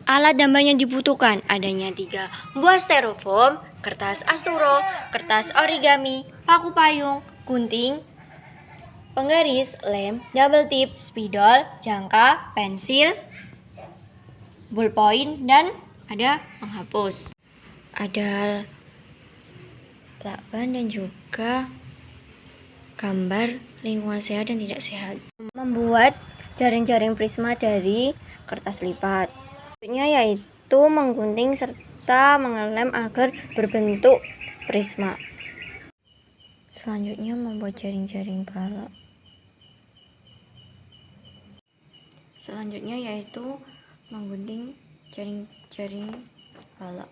Alat dan bahan yang dibutuhkan adanya 3 buah styrofoam, kertas asturo, kertas origami, paku payung, gunting, penggaris, lem, double tip, spidol, jangka, pensil, ballpoint, dan ada penghapus. Ada lakban dan juga gambar lingkungan sehat dan tidak sehat. Membuat jaring-jaring prisma dari kertas lipat. Maksudnya yaitu menggunting serta mengelem agar berbentuk prisma. Selanjutnya membuat jaring-jaring balok. Selanjutnya yaitu menggunting jaring-jaring balok.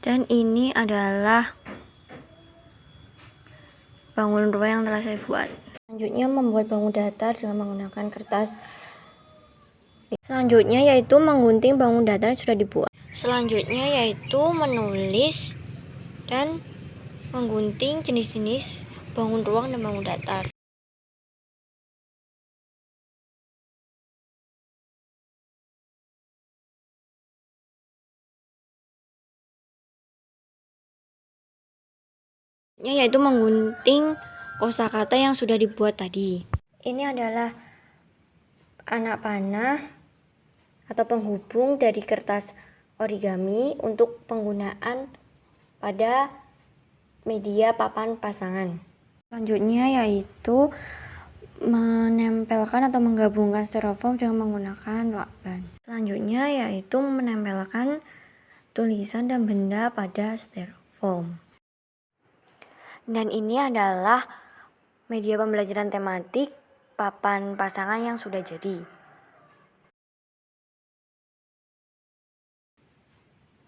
Dan ini adalah bangun rumah yang telah saya buat. Selanjutnya membuat bangun datar dengan menggunakan kertas. Selanjutnya yaitu menggunting bangun datar yang sudah dibuat. Selanjutnya yaitu menulis dan menggunting jenis-jenis bangun ruang dan bangun datar. Yaitu menggunting kosakata yang sudah dibuat tadi. Ini adalah anak panah atau penghubung dari kertas origami untuk penggunaan pada media papan pasangan. Selanjutnya yaitu menempelkan atau menggabungkan styrofoam dengan menggunakan lakban. Selanjutnya yaitu menempelkan tulisan dan benda pada styrofoam. Dan ini adalah media pembelajaran tematik papan pasangan yang sudah jadi.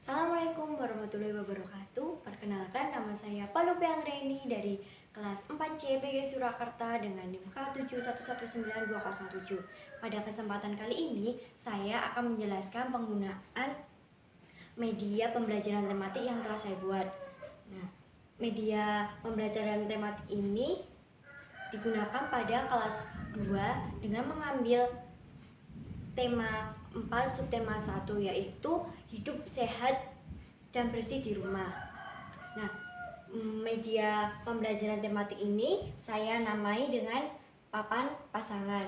Assalamualaikum warahmatullahi wabarakatuh. Perkenalkan, nama saya Palupi Anggreni dari kelas 4C BG Surakarta dengan NIM K71192007. Pada kesempatan kali ini, saya akan menjelaskan penggunaan media pembelajaran tematik yang telah saya buat. Nah, media pembelajaran tematik ini digunakan pada kelas 2 dengan mengambil tema 4 subtema 1 yaitu hidup sehat dan bersih di rumah. Nah, media pembelajaran tematik ini saya namai dengan papan pasangan.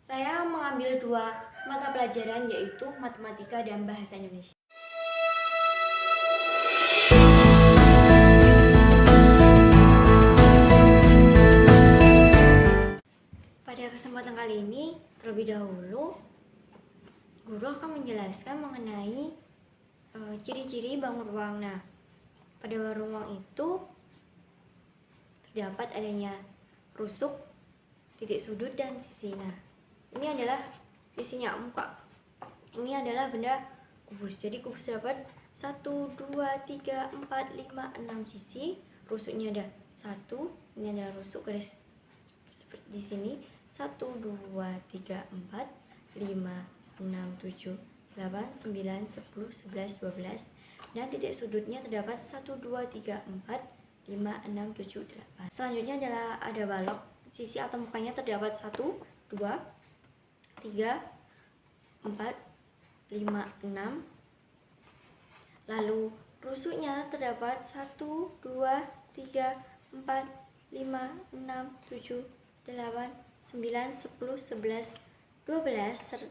Saya mengambil 2 mata pelajaran yaitu matematika dan bahasa Indonesia. Pada kesempatan kali ini, terlebih dahulu guru akan menjelaskan mengenai ciri-ciri bangun ruang. Nah, pada bangun ruang itu terdapat adanya rusuk, titik sudut, dan sisi. Nah, ini adalah sisinya muka. Ini adalah benda kubus. Jadi kubus terdapat 1, 2, 3, 4, 5, 6 sisi. Rusuknya ada 1. Ini adalah rusuk garis seperti di sini. 1, 2, 3, 4, 5, 6, 7, 8, 9, 10, 11, 12. Dan titik sudutnya terdapat 1, 2, 3, 4, 5, 6, 7, 8. Selanjutnya adalah ada balok. Sisi atau mukanya terdapat 1, 2, 3, 4, 5, 6. Lalu rusuknya terdapat 1, 2, 3, 4, 5, 6, 7, 8, 9, 10, 11, 12.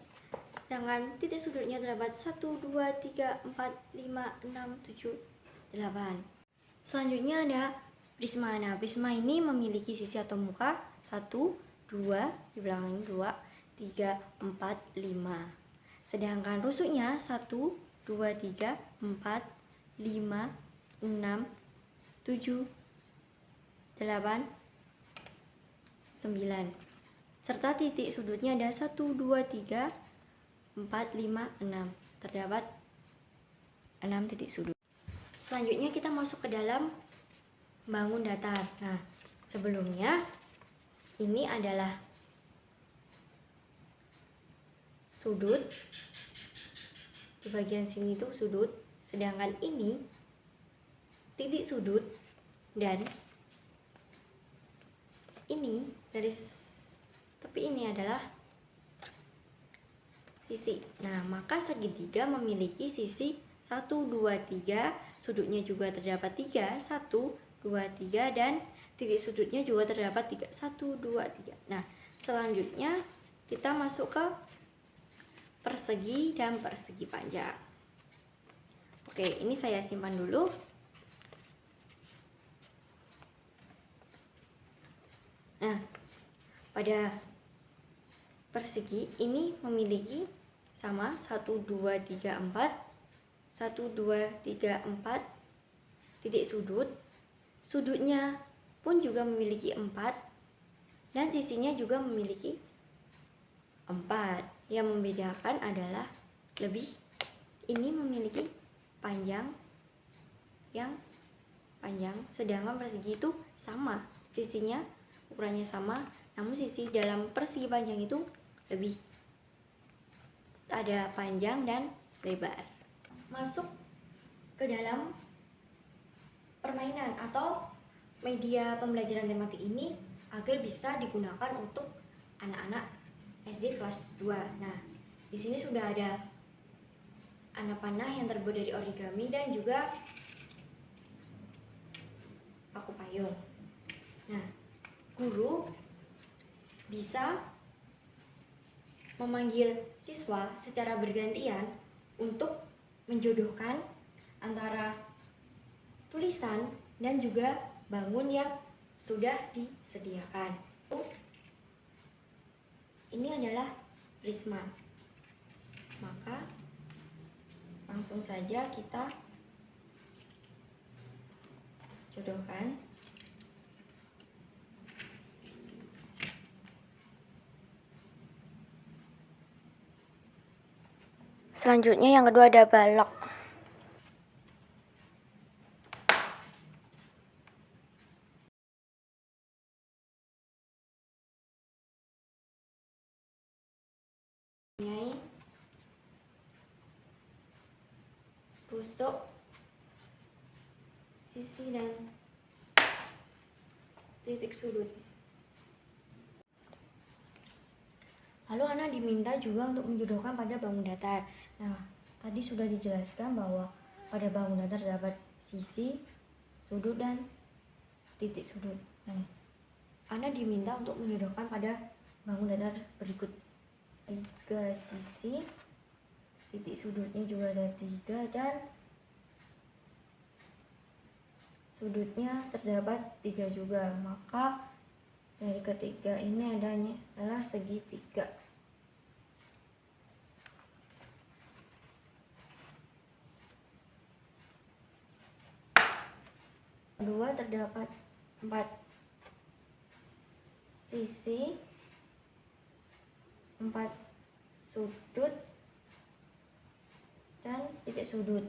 Sedangkan titik sudutnya terdapat 1, 2, 3, 4, 5, 6, 7, 8. Selanjutnya ada prisma. Nah, prisma ini memiliki sisi atau muka 1, 2, di belakangnya 2, 3, 4, 5. Sedangkan rusuknya 1, 2, 3, 4, 5, 6, 7, 8, 9. Serta titik sudutnya ada 1, 2, 3, 4, 5, 6. Terdapat 6 titik sudut. Selanjutnya kita masuk ke dalam bangun datar. Nah, sebelumnya ini adalah sudut. Di bagian sini tuh sudut. Sedangkan ini titik sudut. Dan ini garis tepi ini adalah sisi. Nah, maka segitiga memiliki sisi 1, 2, 3, sudutnya juga terdapat 3, 1, 2, 3, dan titik sudutnya juga terdapat 3, 1, 2, 3. Nah, selanjutnya kita masuk ke persegi dan persegi panjang. Oke, ini saya simpan dulu. Nah, pada persegi ini memiliki sama 1, 2, 3, 4, 1, 2, 3, 4 titik sudut. Sudutnya pun juga memiliki 4 dan sisinya juga memiliki 4. Yang membedakan adalah ini memiliki panjang yang panjang, sedangkan persegi itu sama, sisinya ukurannya sama, namun sisi dalam persegi panjang itu lebih ada panjang dan lebar. Masuk ke dalam permainan atau media pembelajaran tematik ini agar bisa digunakan untuk anak-anak SD kelas 2. Nah, di sini sudah ada anak panah yang terbuat dari origami dan juga paku payung. Nah, guru bisa memanggil siswa secara bergantian untuk menjodohkan antara tulisan dan juga bangun yang sudah disediakan. Ini adalah prisma. Maka langsung saja kita jodohkan. Selanjutnya yang kedua ada balok. Rusuk, sisi dan titik sudut. Lalu anak diminta juga untuk menjodohkan pada bangun datar. Nah, tadi sudah dijelaskan bahwa pada bangun datar terdapat sisi, sudut, dan titik sudut. Nah, anak diminta untuk menjodohkan pada bangun datar berikut. 3 sisi, titik sudutnya juga ada 3, dan sudutnya terdapat 3 juga. Maka dari ketiga ini adalah segitiga. Kedua terdapat 4 sisi, 4 sudut, dan titik sudut.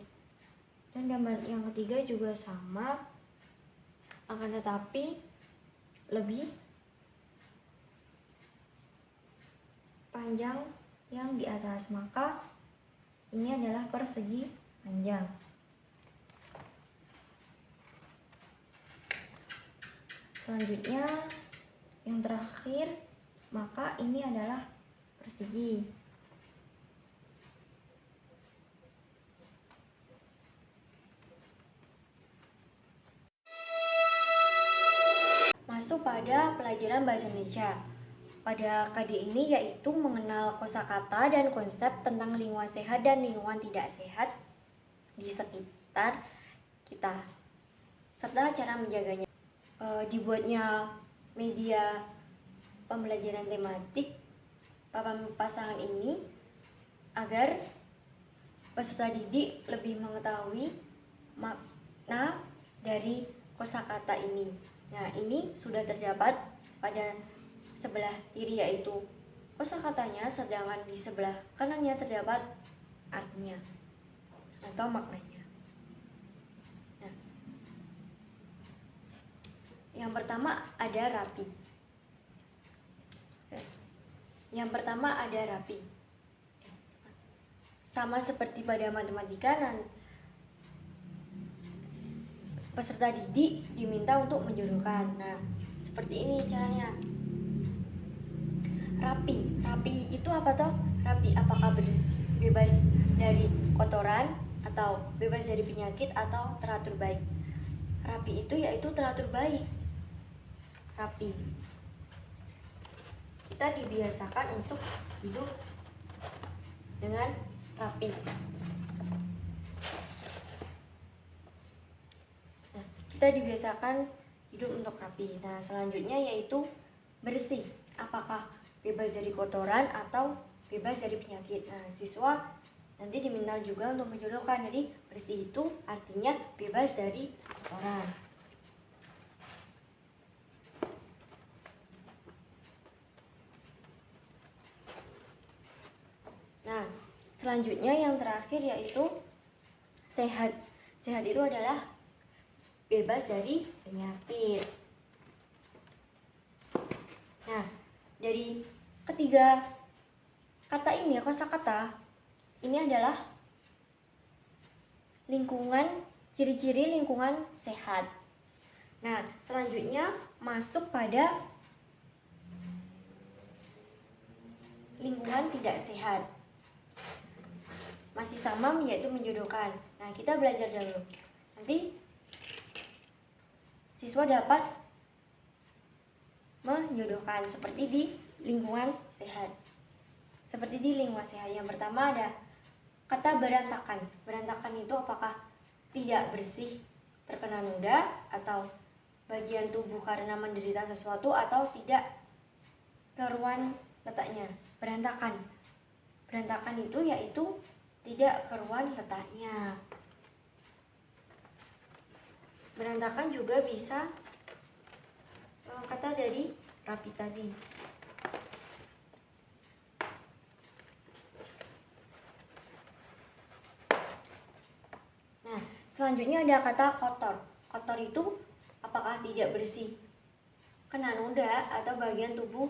Dan gambar yang ketiga juga sama, akan tetapi lebih panjang yang di atas. Maka ini adalah persegi panjang. Selanjutnya yang terakhir, maka ini adalah persegi. Masuk pada pelajaran bahasa Indonesia. Pada KD ini yaitu mengenal kosakata dan konsep tentang lingkungan sehat dan lingkungan tidak sehat di sekitar kita, serta cara menjaganya. Dibuatnya media pembelajaran tematik papan pasangan ini agar peserta didik lebih mengetahui makna dari kosakata ini. Nah, ini sudah terdapat pada sebelah kiri yaitu kosakatanya, sedangkan di sebelah kanannya terdapat artinya atau maknanya. Nah, yang pertama ada rapi. Sama seperti pada matematika, peserta didik diminta untuk menjodohkan. Nah, seperti ini caranya. Rapi itu apa toh? Rapi apakah bebas dari kotoran atau bebas dari penyakit atau teratur baik? Rapi itu yaitu teratur baik. Rapi. Kita dibiasakan untuk hidup dengan rapi. Nah, kita dibiasakan hidup untuk rapi. Nah, selanjutnya yaitu bersih. Apakah bebas dari kotoran atau bebas dari penyakit? Nah, siswa nanti diminta juga untuk menjodohkan. Jadi bersih itu artinya bebas dari kotoran. Nah, selanjutnya yang terakhir yaitu sehat. Sehat itu adalah bebas dari penyakit. Nah, dari ketiga kata ini, kosakata ini adalah lingkungan, ciri-ciri lingkungan sehat. Nah, selanjutnya masuk pada lingkungan tidak sehat. Masih sama, yaitu menjodohkan. Nah, kita belajar dulu. Nanti siswa dapat menjodohkan seperti di lingkungan sehat. Seperti di lingkungan sehat. Yang pertama ada kata berantakan. Berantakan itu apakah tidak bersih, terkena noda, atau bagian tubuh karena menderita sesuatu, atau tidak keruan letaknya. Berantakan. Berantakan itu yaitu tidak keruan letaknya. Berantakan juga bisa kata dari rapi tadi. Nah, selanjutnya ada kata kotor. Kotor itu apakah tidak bersih, kena noda, atau bagian tubuh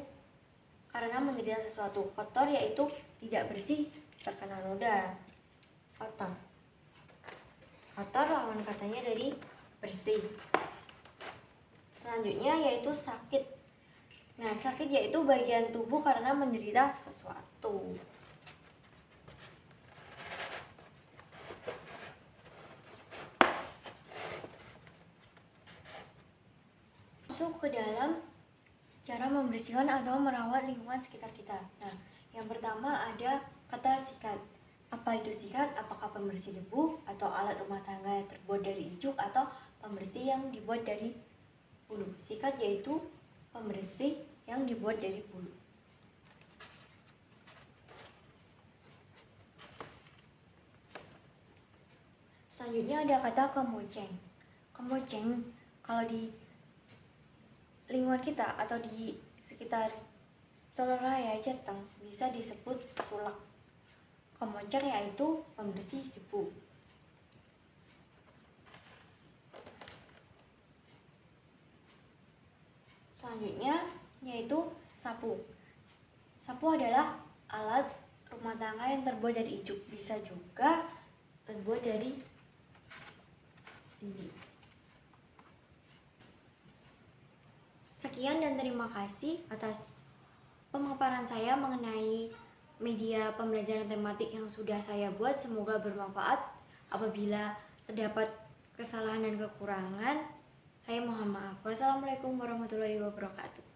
karena menderita sesuatu. Kotor yaitu tidak bersih, terkena noda. Kotor. Kotor lawan katanya dari bersih. Selanjutnya yaitu sakit. Nah, sakit yaitu bagian tubuh karena menderita sesuatu. Masuk ke dalam cara membersihkan atau merawat lingkungan sekitar kita. Nah, yang pertama ada kata sikat. Apa itu sikat? Apakah pembersih debu atau alat rumah tangga yang terbuat dari ijuk atau pembersih yang dibuat dari bulu? Sikat yaitu pembersih yang dibuat dari bulu. Selanjutnya ada kata kemoceng. Kemoceng kalau di lingkungan kita atau di sekitar Solo Raya Jateng bisa disebut sulak. Kemoceng yaitu pembersih debu. Selanjutnya yaitu sapu. Sapu adalah alat rumah tangga yang terbuat dari ijuk, bisa juga terbuat dari lidi. Sekian dan terima kasih atas pemaparan saya mengenai media pembelajaran tematik yang sudah saya buat. Semoga bermanfaat. Apabila terdapat kesalahan dan kekurangan, saya mohon maaf. Wassalamualaikum warahmatullahi wabarakatuh.